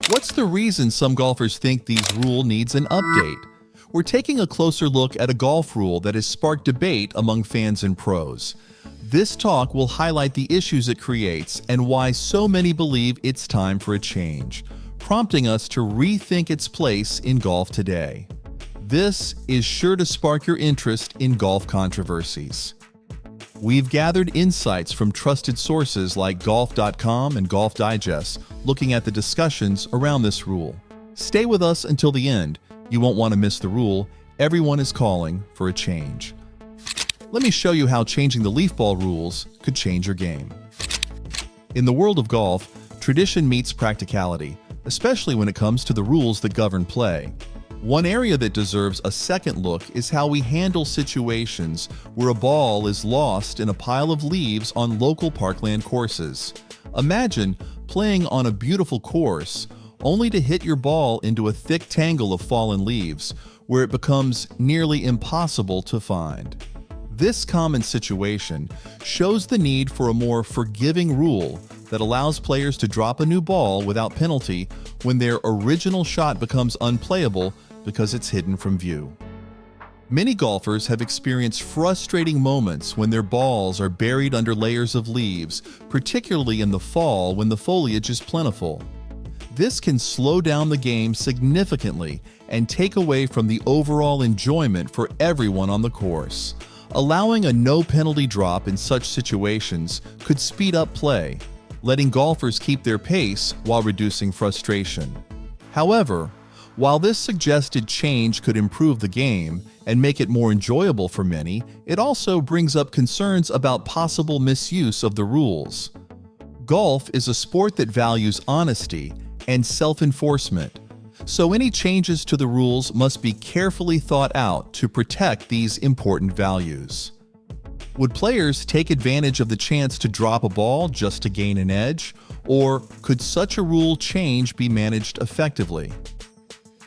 What's the reason some golfers think these rule needs an update? We're taking a closer look at a golf rule that has sparked debate among fans and pros. This talk will highlight the issues it creates and why so many believe it's time for a change, prompting us to rethink its place in golf today. This is sure to spark your interest in golf controversies. We've gathered insights from trusted sources like golf.com and Golf Digest, looking at the discussions around this rule. Stay with us until the end. You won't want to miss the rule. Everyone is calling for a change. Let me show you how changing the leaf ball rules could change your game. In the world of golf, tradition meets practicality, especially when it comes to the rules that govern play. One area that deserves a second look is how we handle situations where a ball is lost in a pile of leaves on local parkland courses. Imagine playing on a beautiful course only to hit your ball into a thick tangle of fallen leaves where it becomes nearly impossible to find. This common situation shows the need for a more forgiving rule that allows players to drop a new ball without penalty when their original shot becomes unplayable because it's hidden from view. Many golfers have experienced frustrating moments when their balls are buried under layers of leaves, particularly in the fall when the foliage is plentiful. This can slow down the game significantly and take away from the overall enjoyment for everyone on the course. Allowing a no-penalty drop in such situations could speed up play, letting golfers keep their pace while reducing frustration. However, while this suggested change could improve the game and make it more enjoyable for many, it also brings up concerns about possible misuse of the rules. Golf is a sport that values honesty and self-enforcement, so any changes to the rules must be carefully thought out to protect these important values. Would players take advantage of the chance to drop a ball just to gain an edge, or could such a rule change be managed effectively?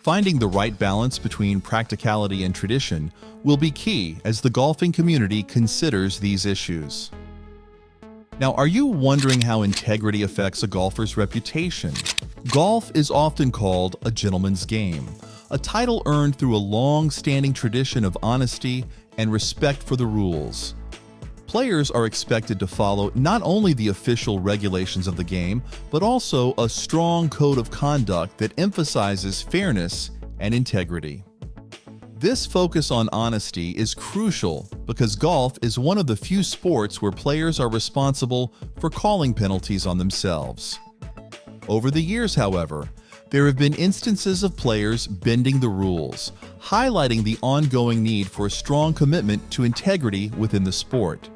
Finding the right balance between practicality and tradition will be key as the golfing community considers these issues. Now, are you wondering how integrity affects a golfer's reputation? Golf is often called a gentleman's game, a title earned through a long-standing tradition of honesty and respect for the rules. Players are expected to follow not only the official regulations of the game, but also a strong code of conduct that emphasizes fairness and integrity. This focus on honesty is crucial because golf is one of the few sports where players are responsible for calling penalties on themselves. Over the years, however, there have been instances of players bending the rules, highlighting the ongoing need for a strong commitment to integrity within the sport.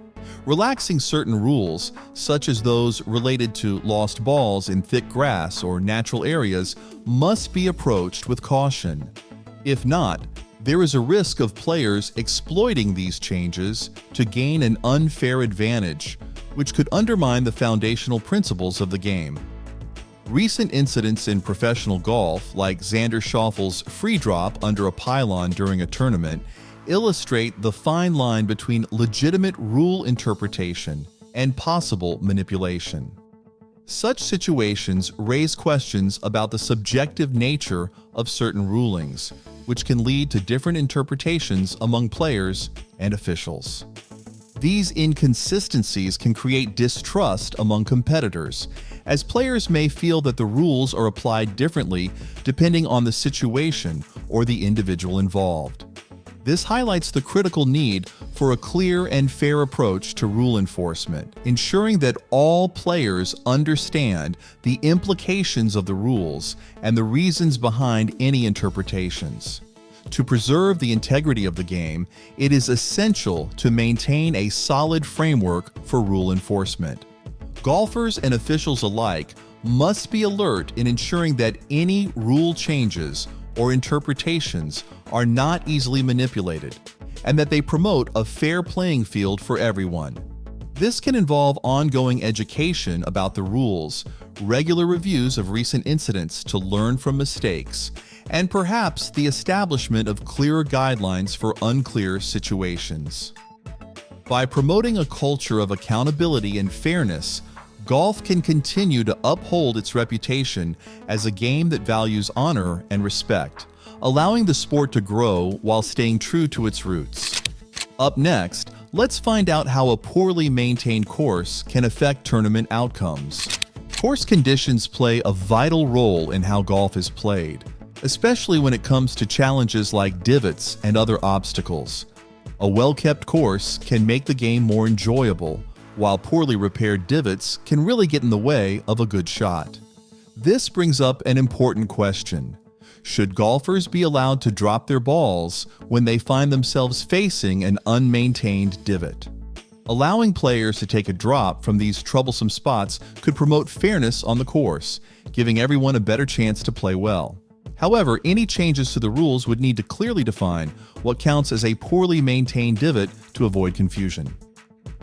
Relaxing certain rules, such as those related to lost balls in thick grass or natural areas, must be approached with caution. If not, there is a risk of players exploiting these changes to gain an unfair advantage, which could undermine the foundational principles of the game. Recent incidents in professional golf, like Xander Schaufel's free drop under a pylon during a tournament, illustrate the fine line between legitimate rule interpretation and possible manipulation. Such situations raise questions about the subjective nature of certain rulings, which can lead to different interpretations among players and officials. These inconsistencies can create distrust among competitors, as players may feel that the rules are applied differently depending on the situation or the individual involved. This highlights the critical need for a clear and fair approach to rule enforcement, ensuring that all players understand the implications of the rules and the reasons behind any interpretations. To preserve the integrity of the game, it is essential to maintain a solid framework for rule enforcement. Golfers and officials alike must be alert in ensuring that any rule changes or interpretations are not easily manipulated, and that they promote a fair playing field for everyone. This can involve ongoing education about the rules, regular reviews of recent incidents to learn from mistakes, and perhaps the establishment of clearer guidelines for unclear situations. By promoting a culture of accountability and fairness, golf can continue to uphold its reputation as a game that values honor and respect, allowing the sport to grow while staying true to its roots. Up next, let's find out how a poorly maintained course can affect tournament outcomes. Course conditions play a vital role in how golf is played, especially when it comes to challenges like divots and other obstacles. A well-kept course can make the game more enjoyable, while poorly repaired divots can really get in the way of a good shot. This brings up an important question. Should golfers be allowed to drop their balls when they find themselves facing an unmaintained divot? Allowing players to take a drop from these troublesome spots could promote fairness on the course, giving everyone a better chance to play well. However, any changes to the rules would need to clearly define what counts as a poorly maintained divot to avoid confusion.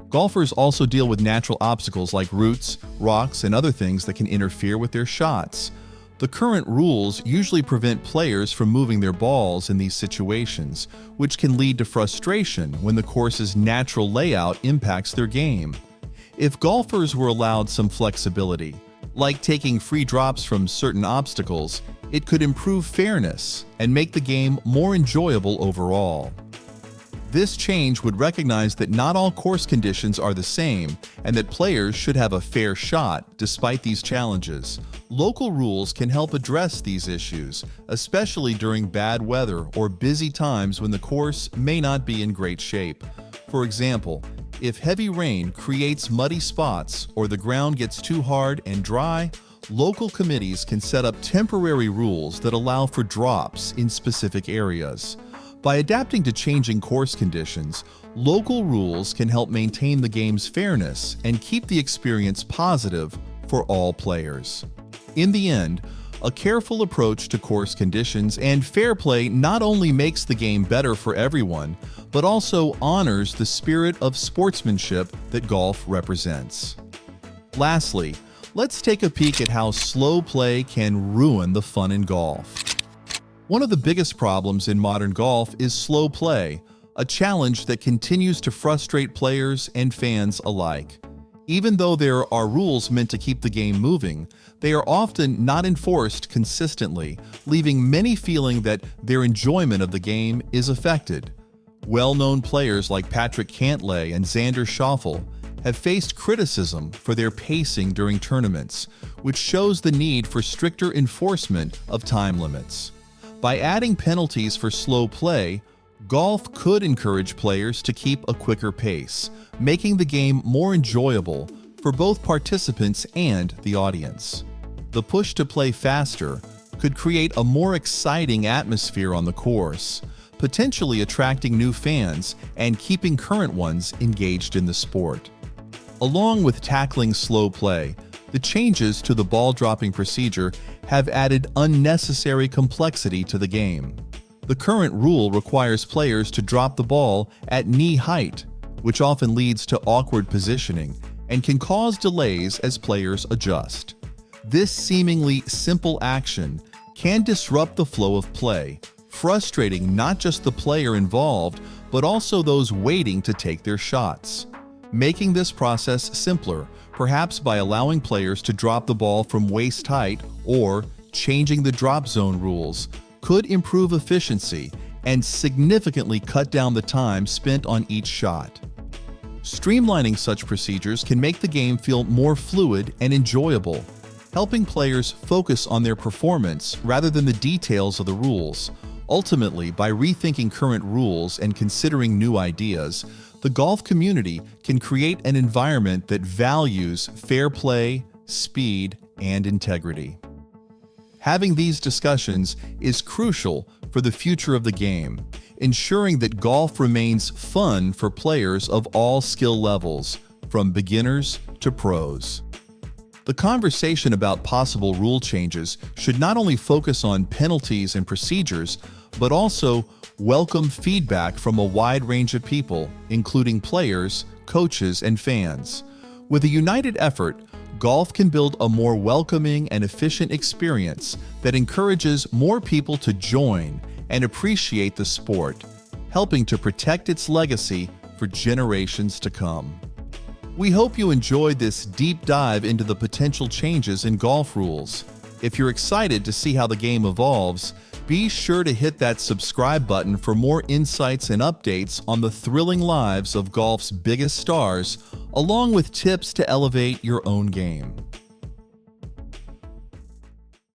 Golfers also deal with natural obstacles like roots, rocks, and other things that can interfere with their shots. The current rules usually prevent players from moving their balls in these situations, which can lead to frustration when the course's natural layout impacts their game. If golfers were allowed some flexibility, like taking free drops from certain obstacles, it could improve fairness and make the game more enjoyable overall. This change would recognize that not all course conditions are the same and that players should have a fair shot despite these challenges. Local rules can help address these issues, especially during bad weather or busy times when the course may not be in great shape. For example, if heavy rain creates muddy spots or the ground gets too hard and dry, local committees can set up temporary rules that allow for drops in specific areas. By adapting to changing course conditions, local rules can help maintain the game's fairness and keep the experience positive for all players. In the end, a careful approach to course conditions and fair play not only makes the game better for everyone, but also honors the spirit of sportsmanship that golf represents. Lastly, let's take a peek at how slow play can ruin the fun in golf. One of the biggest problems in modern golf is slow play, a challenge that continues to frustrate players and fans alike. Even though there are rules meant to keep the game moving, they are often not enforced consistently, leaving many feeling that their enjoyment of the game is affected. Well-known players like Patrick Cantlay and Xander Schauffele have faced criticism for their pacing during tournaments, which shows the need for stricter enforcement of time limits. By adding penalties for slow play, golf could encourage players to keep a quicker pace, making the game more enjoyable for both participants and the audience. The push to play faster could create a more exciting atmosphere on the course, potentially attracting new fans and keeping current ones engaged in the sport. Along with tackling slow play, the changes to the ball dropping procedure have added unnecessary complexity to the game. The current rule requires players to drop the ball at knee height, which often leads to awkward positioning and can cause delays as players adjust. This seemingly simple action can disrupt the flow of play, frustrating not just the player involved, but also those waiting to take their shots. Making this process simpler, perhaps by allowing players to drop the ball from waist height or changing the drop zone rules, could improve efficiency and significantly cut down the time spent on each shot. Streamlining such procedures can make the game feel more fluid and enjoyable, helping players focus on their performance rather than the details of the rules. Ultimately, by rethinking current rules and considering new ideas, the golf community can create an environment that values fair play, speed, and integrity. Having these discussions is crucial for the future of the game, ensuring that golf remains fun for players of all skill levels, from beginners to pros. The conversation about possible rule changes should not only focus on penalties and procedures, but also welcome feedback from a wide range of people, including players, coaches, and fans. With a united effort, golf can build a more welcoming and efficient experience that encourages more people to join and appreciate the sport, helping to protect its legacy for generations to come. We hope you enjoyed this deep dive into the potential changes in golf rules. If you're excited to see how the game evolves, be sure to hit that subscribe button for more insights and updates on the thrilling lives of golf's biggest stars, along with tips to elevate your own game.